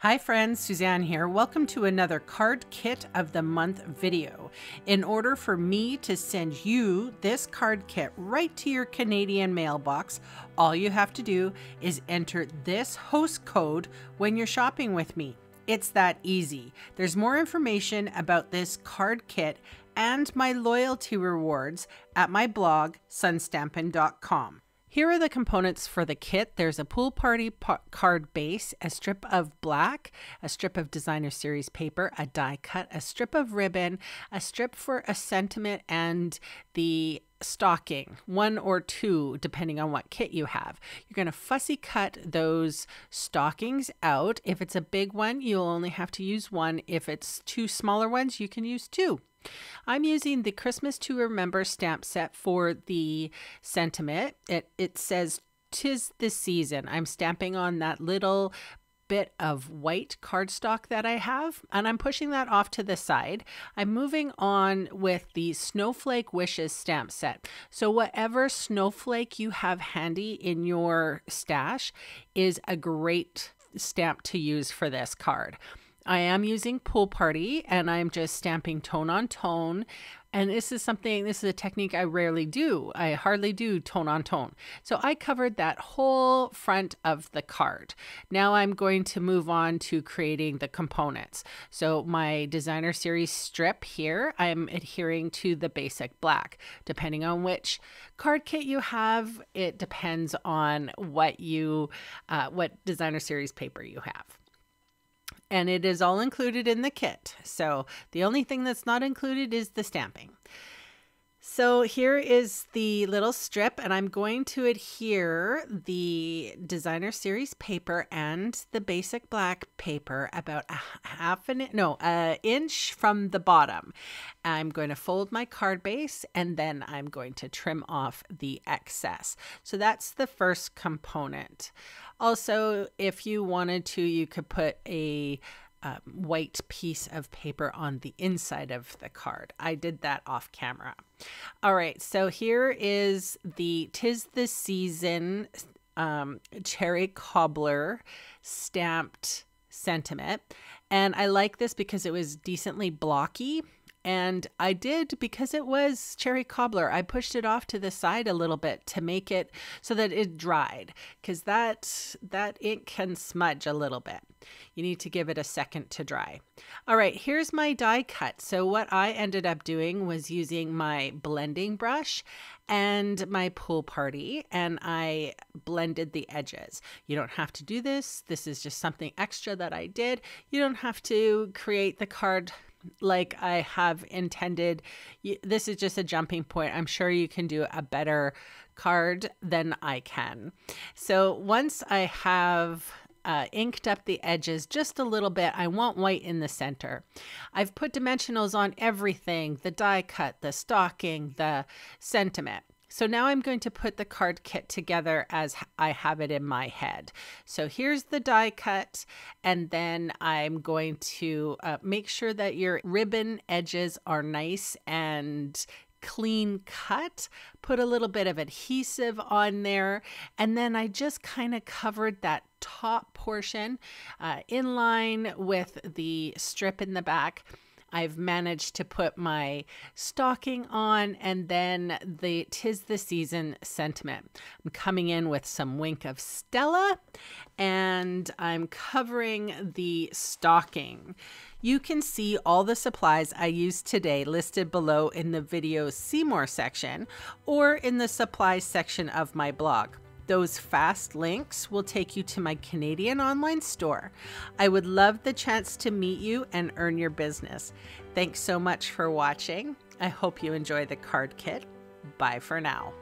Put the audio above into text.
Hi friends, Suzanne here. Welcome to another Card Kit of the Month video. In order for me to send you this card kit right to your Canadian mailbox, all you have to do is enter this host code when you're shopping with me. It's that easy. There's more information about this card kit and my loyalty rewards at my blog, sunstampin.com. Here are the components for the kit. There's a pool party card base, a strip of black, a strip of designer series paper, a die cut, a strip of ribbon, a strip for a sentiment, and the stocking, one or two, depending on what kit you have. You're going to fussy cut those stockings out. If it's a big one, you'll only have to use one. If it's two smaller ones, you can use two. I'm using the Christmas to Remember stamp set for the sentiment. It says, "'Tis the season." I'm stamping on that little bit of white cardstock that I have, and I'm pushing that off to the side. I'm moving on with the Snowflake Wishes stamp set. So whatever snowflake you have handy in your stash is a great stamp to use for this card. I am using Pool Party, and I'm just stamping tone on tone. And this is a technique I rarely do. I hardly do tone on tone. So I covered that whole front of the card. Now I'm going to move on to creating the components. So my designer series strip here, I'm adhering to the basic black. Depending on which card kit you have, it depends on what designer series paper you have. And it is all included in the kit. So the only thing that's not included is the stamping. So here is the little strip, and I'm going to adhere the designer series paper and the basic black paper about an inch from the bottom. I'm going to fold my card base, and then I'm going to trim off the excess. So that's the first component. Also, if you wanted to, you could put a white piece of paper on the inside of the card. I did that off camera. All right, so here is the "'Tis the Season" cherry cobbler stamped sentiment. And I like this because it was decently blocky. And I did, because it was cherry cobbler, I pushed it off to the side a little bit to make it so that it dried, because that ink can smudge a little bit. You need to give it a second to dry. All right, here's my die cut. So what I ended up doing was using my blending brush and my Pool Party, and I blended the edges. You don't have to do this. This is just something extra that I did. You don't have to create the card like I have intended. This is just a jumping point. I'm sure you can do a better card than I can. So once I have inked up the edges just a little bit, I want white in the center. I've put dimensionals on everything, the die cut, the stocking, the sentiment. So now I'm going to put the card kit together as I have it in my head. So here's the die cut, and then I'm going to make sure that your ribbon edges are nice and clean cut. Put a little bit of adhesive on there, and then I just kind of covered that top portion in line with the strip in the back. I've managed to put my stocking on, and then the "'Tis the Season" sentiment. I'm coming in with some Wink of Stella, and I'm covering the stocking. You can see all the supplies I used today listed below in the video See More section or in the supplies section of my blog. Those fast links will take you to my Canadian online store. I would love the chance to meet you and earn your business. Thanks so much for watching. I hope you enjoy the card kit. Bye for now.